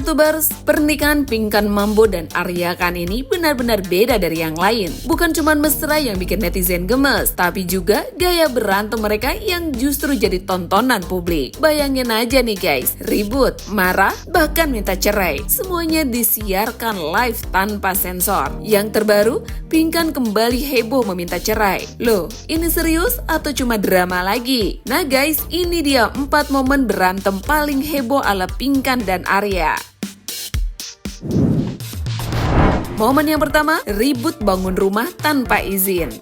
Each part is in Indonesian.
YouTubers, pernikahan Pinkan Mambo dan Arya Khan ini benar-benar beda dari yang lain. Bukan cuma mesra yang bikin netizen gemes, tapi juga gaya berantem mereka yang justru jadi tontonan publik. Bayangin aja nih guys, ribut, marah, bahkan minta cerai. Semuanya disiarkan live tanpa sensor. Yang terbaru, Pinkan kembali heboh meminta cerai. Loh, ini serius atau cuma drama lagi? Nah guys, ini dia 4 momen berantem paling heboh ala Pinkan dan Arya. Momen yang pertama, ribut bangun rumah tanpa izin.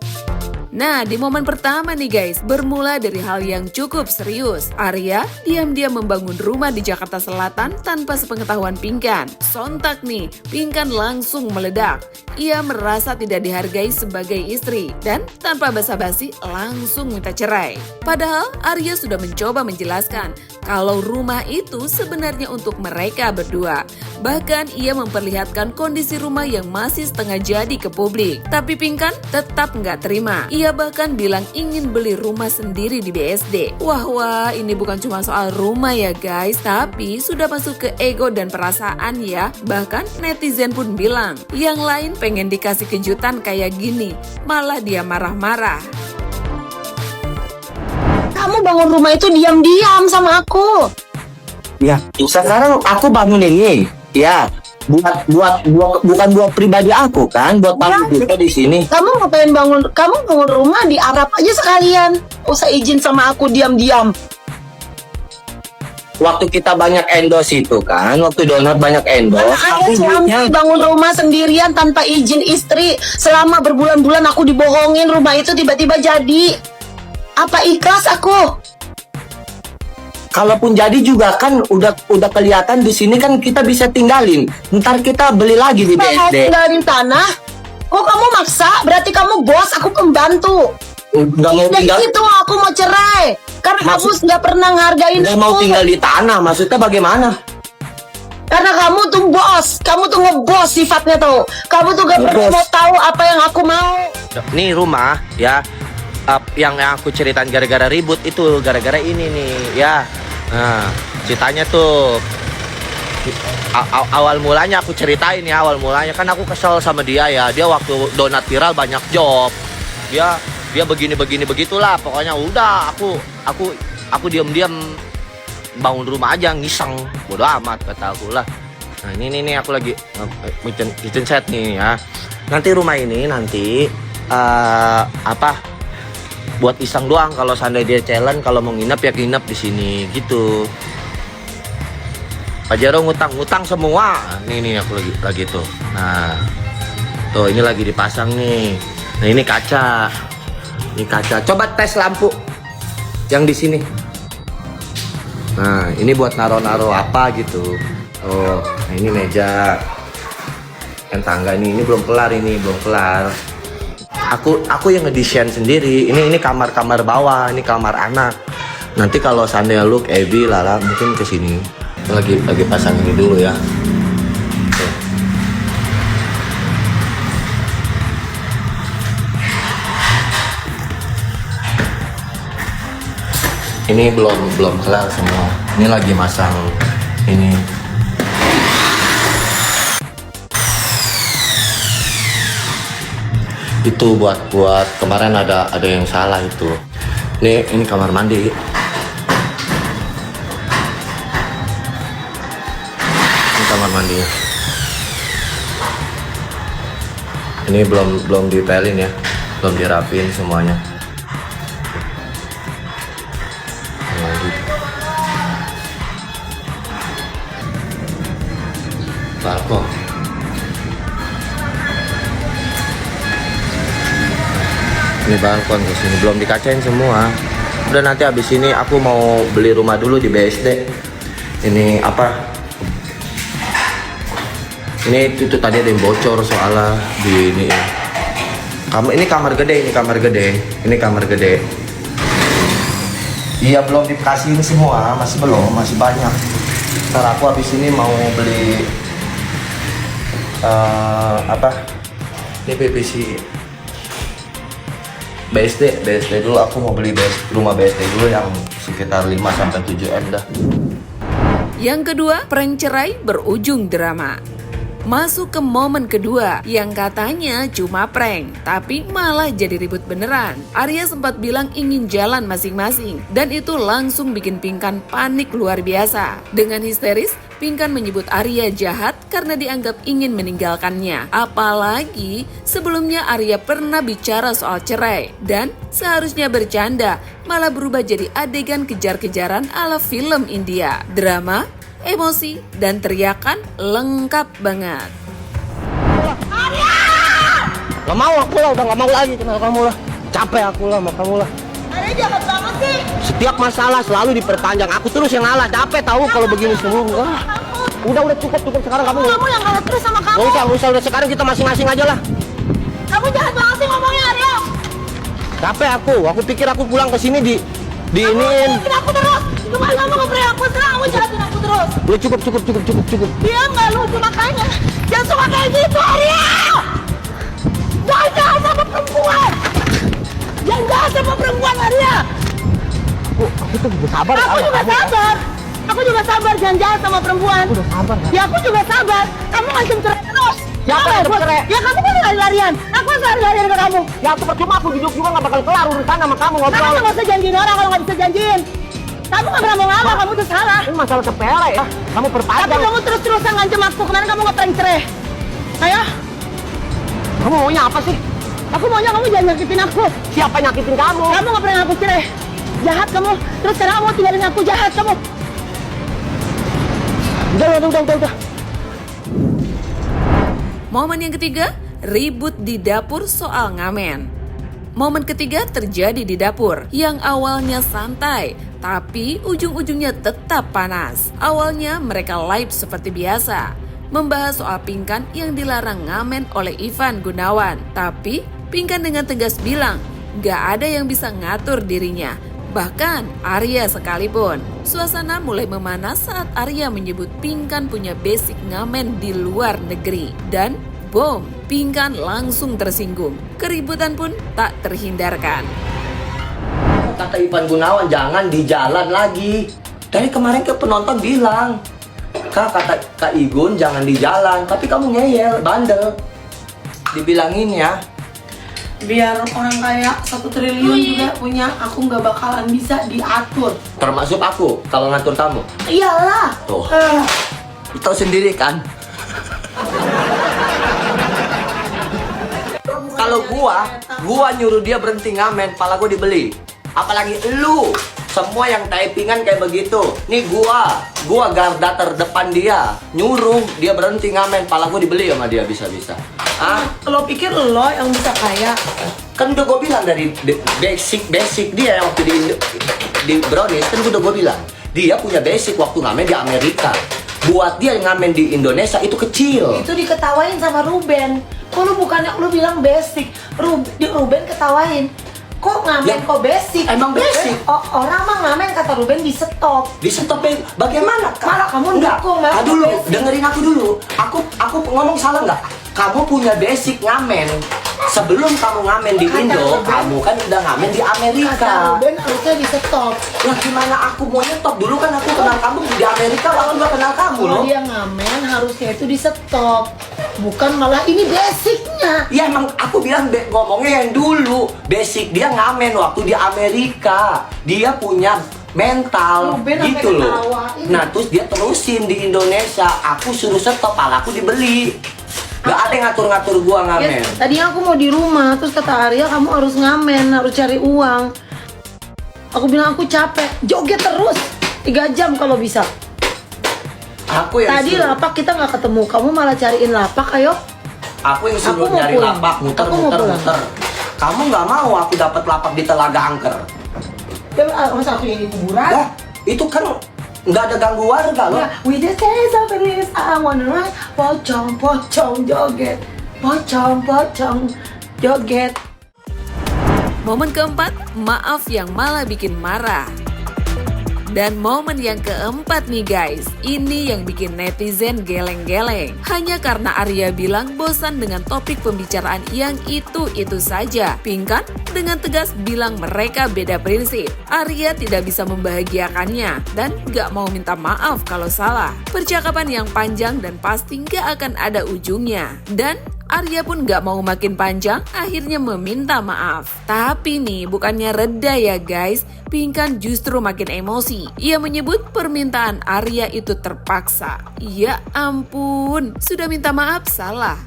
Nah, di momen pertama nih guys, bermula dari hal yang cukup serius. Arya diam-diam membangun rumah di Jakarta Selatan tanpa sepengetahuan Pinkan. Sontak nih, Pinkan langsung meledak. Ia merasa tidak dihargai sebagai istri dan tanpa basa-basi langsung minta cerai. Padahal Arya sudah mencoba menjelaskan kalau rumah itu sebenarnya untuk mereka berdua. Bahkan ia memperlihatkan kondisi rumah yang masih setengah jadi ke publik. Tapi Pinkan tetap nggak terima. Ia bahkan bilang ingin beli rumah sendiri di BSD. Wah, ini bukan cuma soal rumah ya guys, tapi sudah masuk ke ego dan perasaan ya. Bahkan netizen pun bilang, yang lain pengen dikasih kejutan kayak gini, malah dia marah-marah. Kamu bangun rumah itu diam-diam sama aku. Ya, sekarang aku bangun ini. Ya, bukan buat pribadi aku kan, buat bangun juga di sini. Kamu ngapain bangun? Kamu bangun rumah di Arab aja sekalian. Usah izin sama aku diam-diam. Waktu kita banyak endorse itu kan, waktu Donat banyak endorse, aku Suami bangun rumah sendirian tanpa izin istri. Selama berbulan-bulan aku dibohongin, rumah itu tiba-tiba jadi. Apa ikhlas aku? Kalaupun jadi juga kan udah kelihatan di sini kan kita bisa tinggalin. Ntar kita beli lagi di Mau BSD. tinggalin tanah? Kok kamu maksa? Berarti kamu bos, aku pembantu. Nggak mau Dan tinggal, itu aku mau cerai. Karena kamu nggak pernah ngehargain nggak aku. mau tinggal di tanah. Maksudnya bagaimana? Karena kamu tuh bos. Kamu tuh ngebos sifatnya tuh. Kamu tuh gak pernah mau tahu apa yang aku mau. Nih rumah ya, yang aku ceritain gara-gara ribut itu gara-gara ini nih ya. Nah, ceritanya tuh awal mulanya aku ceritain ya, awal mulanya kan aku kesel sama dia ya. Dia waktu Donat viral banyak job. Dia begini begitulah. Pokoknya udah aku diam-diam bangun rumah aja ngiseng. Bodo amat kata aku lah. Nah, ini aku lagi kitchen set nih ya. Nanti rumah ini buat iseng doang, kalau seandainya dia challenge kalau mau nginep ya nginep di sini gitu. Pak Jaro ngutang semua. Nih aku lagi tuh. Nah, tuh ini lagi dipasang nih. Nah, ini kaca. Ini kaca. Coba tes lampu yang di sini. Nah, ini buat naro-naro apa gitu. Oh, nah ini meja. Yang tangga ini belum kelar Aku yang ngedesain sendiri. Ini kamar bawah, ini kamar anak. Nanti kalau seandainya look Ebi Lala mungkin ke sini. Lagi pasang ini dulu ya. Tuh. Ini belum kelar semua. Ini lagi masang ini. Itu buat kemarin ada yang salah itu. Ini kamar mandi. Ini kamar mandi. Ini belum dipelin ya, belum dirapin semuanya. Balkon. Ini balkon ke sini belum dikacain semua. Udah nanti habis ini aku mau beli rumah dulu di BSD. Ini apa? Ini itu tadi ada yang bocor soalnya di ini. Ini kamar gede. Iya belum dikasihin semua, masih banyak. Ntar aku habis ini mau beli ini PVC. BSD dulu, aku mau beli rumah BSD dulu yang sekitar 5-7 M dah. Yang kedua, prank cerai berujung drama. Masuk ke momen kedua yang katanya cuma prank, tapi malah jadi ribut beneran. Arya sempat bilang ingin jalan masing-masing, dan itu langsung bikin Pinkan panik luar biasa. Dengan histeris, Pinkan menyebut Arya jahat karena dianggap ingin meninggalkannya. Apalagi sebelumnya Arya pernah bicara soal cerai, dan seharusnya bercanda, malah berubah jadi adegan kejar-kejaran ala film India. Drama, emosi, dan teriakan lengkap banget. Gak mau aku lah, udah gak mau lagi kenal kamu lah. Capek aku lah sama kamu lah. Arya jahat banget sih. Setiap masalah selalu diperpanjang. Aku terus yang ngalah. Capek tahu kalau begini semua. Udah cukup sekarang kamu. Kamu yang ngalah terus sama kamu. Gak usah udah sekarang kita masing-masing aja lah. Kamu jahat banget sih ngomongnya, Arya. Capek aku pikir aku pulang ke sini diinin. Bikin aku terus. Kemarin kamu nge-prank aku, sekarang kamu jahatin aku terus. Udah cukup. Dia nggak lucu makanya. Jangan suka kayak gitu, Arya. Jangan jahat sama perempuan. Jangan jahat sama perempuan, Arya. Aku tuh juga sabar. Aku juga sabar. Aku juga sabar, jangan jahat sama perempuan. Aku udah sabar. Ya aku juga sabar. Kamu ngancam cerai terus. Siapa yang ngancam cerai? Ya kamu kan lari-larian. Aku lari-larian ke kamu. Ya aku percuma aku duduk juga gak bakal kelar urusan sama kamu Kamu ngobrol. nggak usah janjiin orang kalau nggak bisa janjiin. Kamu nggak pernah mau ngalah, kamu tuh salah. Ini masalah sepele ya. Kamu Tapi perpanjang. kamu terus-terusan ngancam aku. Kemarin kamu nge-prank cerai. Ayo, Kamu maunya apa sih? aku maunya kamu jangan nyakitin aku. Siapa yang nyakitin kamu? Kamu nggak pernah aku cerai. Jahat kamu. Terus sekarang kamu tinggalin aku, jahat kamu. Udah. Momen yang ketiga, ribut di dapur soal ngamen. Momen ketiga terjadi di dapur yang awalnya santai, tapi ujung-ujungnya tetap panas. Awalnya mereka live seperti biasa, membahas soal Pinkan yang dilarang ngamen oleh Ivan Gunawan. Tapi Pinkan dengan tegas bilang, gak ada yang bisa ngatur dirinya. Bahkan Arya sekalipun. Suasana mulai memanas saat Arya menyebut Pinkan punya basic ngamen di luar negeri. Dan boom, Pinkan langsung tersinggung. Keributan pun tak terhindarkan. Kata Ivan Gunawan jangan di jalan lagi. Dari kemarin ke penonton bilang, kata Kak Igun jangan di jalan, tapi kamu ngeyel, bandel. Dibilangin ya. Biar orang kaya 1 triliun juga punya, aku nggak bakalan bisa diatur. Termasuk aku kalau ngatur kamu. Iyalah. Tuh. Lu tahu sendiri kan. Kalau gua nyuruh dia berhenti ngamen, pala gua dibeli. Apalagi lu, semua yang typingan kayak begitu. Nih gua garda terdepan dia, nyuruh dia berhenti ngamen, pala gua dibeli sama dia bisa-bisa. Ah, Lo pikir lo yang bisa kaya? kan udah gua bilang dari basic dia yang waktu di Brownies, kan udah gua bilang dia punya basic waktu ngamen di Amerika. Buat dia ngamen di Indonesia itu kecil. Itu diketawain sama Ruben. Kok lu bukannya lu bilang basic? Ruben ketawain. Kok ngamen Ya, kok basic? emang basic. Orang mah ngamen kata Ruben di stop. Di stop bagaimana? Malah kamu Enggak, dukung, malah dulu, basic. dengerin aku dulu. Aku ngomong salah nggak? Kamu punya basic ngamen. Sebelum kamu ngamen di Kata Indo, Ruben. kamu kan udah ngamen di Kata Amerika. Ruben harusnya di stop. Nah gimana aku mau nyetop? Dulu kan aku kenal kamu di Amerika, aku nggak kenal kamu Kalau loh. dia ngamen harusnya itu di stop. Bukan malah ini basicnya. Ya emang aku bilang ngomongnya yang dulu. Basic dia ngamen waktu di Amerika. Dia punya mental Ruben sampai gitu loh. ketawain. Nah terus dia terusin di Indonesia. Aku suruh stop, aku dibeli. Gak ada yang ngatur-ngatur gua ngamen. Ya, tadinya aku mau di rumah, terus kata Arya kamu harus ngamen, harus cari uang. Aku bilang aku capek, joget terus 3 jam kalau bisa. Aku yang Tadi suruh. lapak kita nggak ketemu, kamu malah cariin lapak, ayo. Aku yang suruh Aku mau nyari pulang. lapak, Aku mau muter. pulang. Kamu nggak mau aku dapat lapak di Telaga Angker. Ya, masa aku yang di kuburan? Lah, itu kan nggak ada ganggu warga loh. Ya, we just say something is I wanna run. Pocong, joget. Pocong, joget. Momen keempat, maaf yang malah bikin marah. Dan momen yang keempat nih guys, ini yang bikin netizen geleng-geleng. Hanya karena Arya bilang bosan dengan topik pembicaraan yang itu-itu saja. Pinkan dengan tegas bilang mereka beda prinsip. Arya tidak bisa membahagiakannya dan gak mau minta maaf kalau salah. Percakapan yang panjang dan pasti gak akan ada ujungnya. Dan Arya pun gak mau makin panjang, akhirnya meminta maaf. Tapi nih, bukannya reda ya guys, Pinkan justru makin emosi. Ia menyebut permintaan Arya itu terpaksa. Ya ampun, sudah minta maaf salah.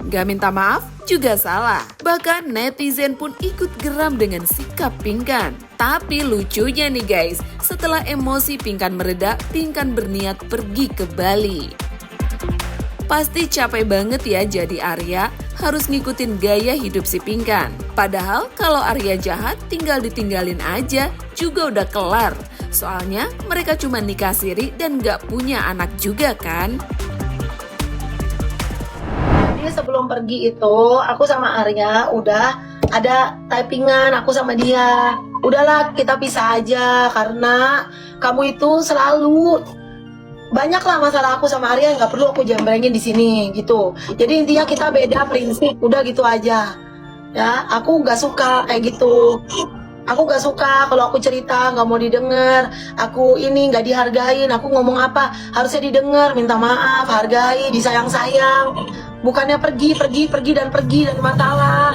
Gak minta maaf juga salah. Bahkan netizen pun ikut geram dengan sikap Pinkan. Tapi lucunya nih guys, setelah emosi Pinkan mereda, Pinkan berniat pergi ke Bali. Pasti capek banget ya jadi Arya, harus ngikutin gaya hidup si Pinkan. Padahal kalau Arya jahat tinggal ditinggalin aja, juga udah kelar. Soalnya mereka cuma nikah siri dan gak punya anak juga kan. Jadi sebelum pergi itu, aku sama Arya udah ada typingan aku sama dia. Udahlah kita pisah aja karena kamu itu selalu banyak lah masalah aku sama Arya, nggak perlu aku jambrengin di sini gitu. Jadi intinya kita beda prinsip, udah gitu aja. Ya, aku nggak suka kayak gitu. Aku nggak suka kalau aku cerita nggak mau didengar. Aku ini nggak dihargain. Aku ngomong apa harusnya didengar, minta maaf, hargai, disayang-sayang. Bukannya pergi dan masalah.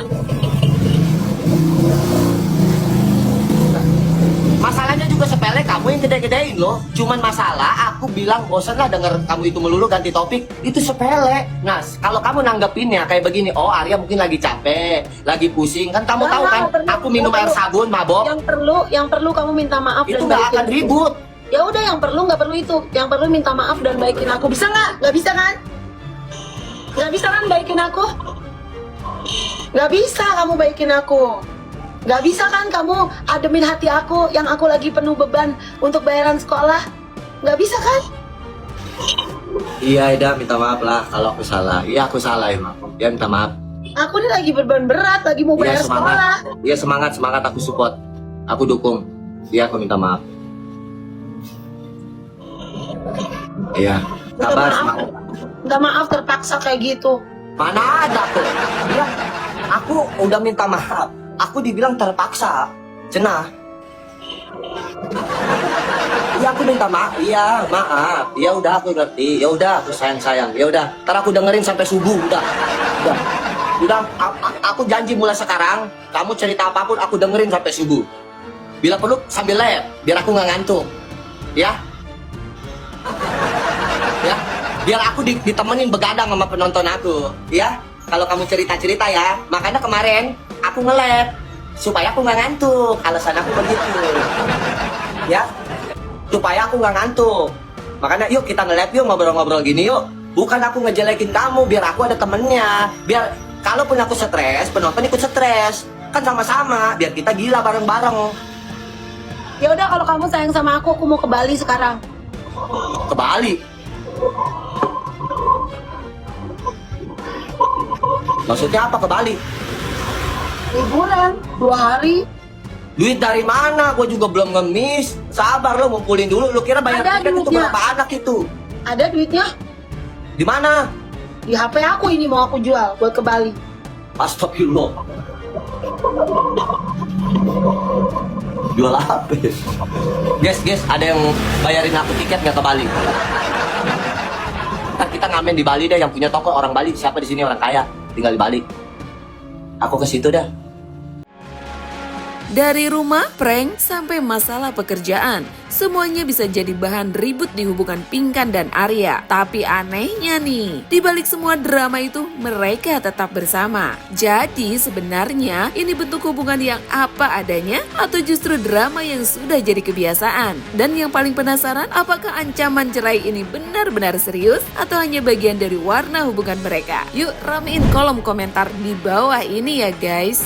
Masalahnya juga sepele, kamu yang gede-gedein loh. Cuman masalah, aku bilang bosan lah denger kamu itu melulu ganti topik. Itu sepele. Nah, kalau kamu nanggepinnya kayak begini, oh Arya mungkin lagi capek, lagi pusing. Kan kamu tahu kan, aku minum air sabun, mabok. Yang perlu kamu minta maaf Itu dan nggak baikin akan ribut. Ya udah, yang perlu nggak perlu itu. Yang perlu minta maaf dan baikin aku. Bisa nggak? Nggak bisa kan? Nggak bisa kan baikin aku? Nggak bisa kamu baikin aku. Gak bisa kan kamu ademin hati aku yang aku lagi penuh beban untuk bayaran sekolah? Gak bisa kan? Iya, Ida, minta maaf lah kalau aku salah. Iya, aku salah emang. Ya, minta maaf. Aku ini lagi beban berat, lagi mau bayar sekolah. Iya, semangat, aku support. Aku dukung. Iya, aku minta maaf. Iya, sabar, semangat. Minta maaf terpaksa kayak gitu. Mana ada tuh? Iya, aku udah minta maaf. Aku dibilang terpaksa, cenah. Iya, aku minta maaf. Iya, maaf. Ya udah, aku ngerti. Ya udah, aku sayang. Ya udah, ntar aku dengerin sampai subuh. Udah. Aku janji mulai sekarang. Kamu cerita apapun, aku dengerin sampai subuh. Bila perlu sambil lab, biar aku nggak ngantuk. Ya. Ya. Biar aku ditemenin begadang sama penonton aku. Ya. Kalau kamu cerita ya. Makanya kemarin aku nge-lab supaya aku nggak ngantuk. Alasan aku begitu, ya, supaya aku nggak ngantuk. Makanya yuk kita nge-lab, yuk ngobrol-ngobrol gini yuk. Bukan aku ngejelekin kamu, biar aku ada temennya. Biar kalaupun aku stres, penonton ikut stres. Kan sama-sama, biar kita gila bareng-bareng. Ya udah, kalau kamu sayang sama aku mau ke Bali sekarang. Ke Bali? Maksudnya apa ke Bali? Liburan 2 hari. Duit dari mana? Gue juga belum ngemis. Sabar lo, ngumpulin dulu. Lu kira bayar Ada tiket itu duitnya. berapa anak itu? Ada duitnya Di mana? di HP aku, ini mau aku jual buat ke Bali. Astagfirullah. Jual HP. Guys, ada yang bayarin aku tiket nggak ke Bali? Ntar kita ngamen di Bali deh. Yang punya toko orang Bali. Siapa di sini orang kaya? Tinggal di Bali. Aku ke situ dah. Dari rumah, prank, sampai masalah pekerjaan, semuanya bisa jadi bahan ribut di hubungan Pinkan dan Arya. Tapi anehnya nih, di balik semua drama itu, mereka tetap bersama. Jadi sebenarnya ini bentuk hubungan yang apa adanya atau justru drama yang sudah jadi kebiasaan? Dan yang paling penasaran, apakah ancaman cerai ini benar-benar serius atau hanya bagian dari warna hubungan mereka? Yuk ramein kolom komentar di bawah ini ya guys.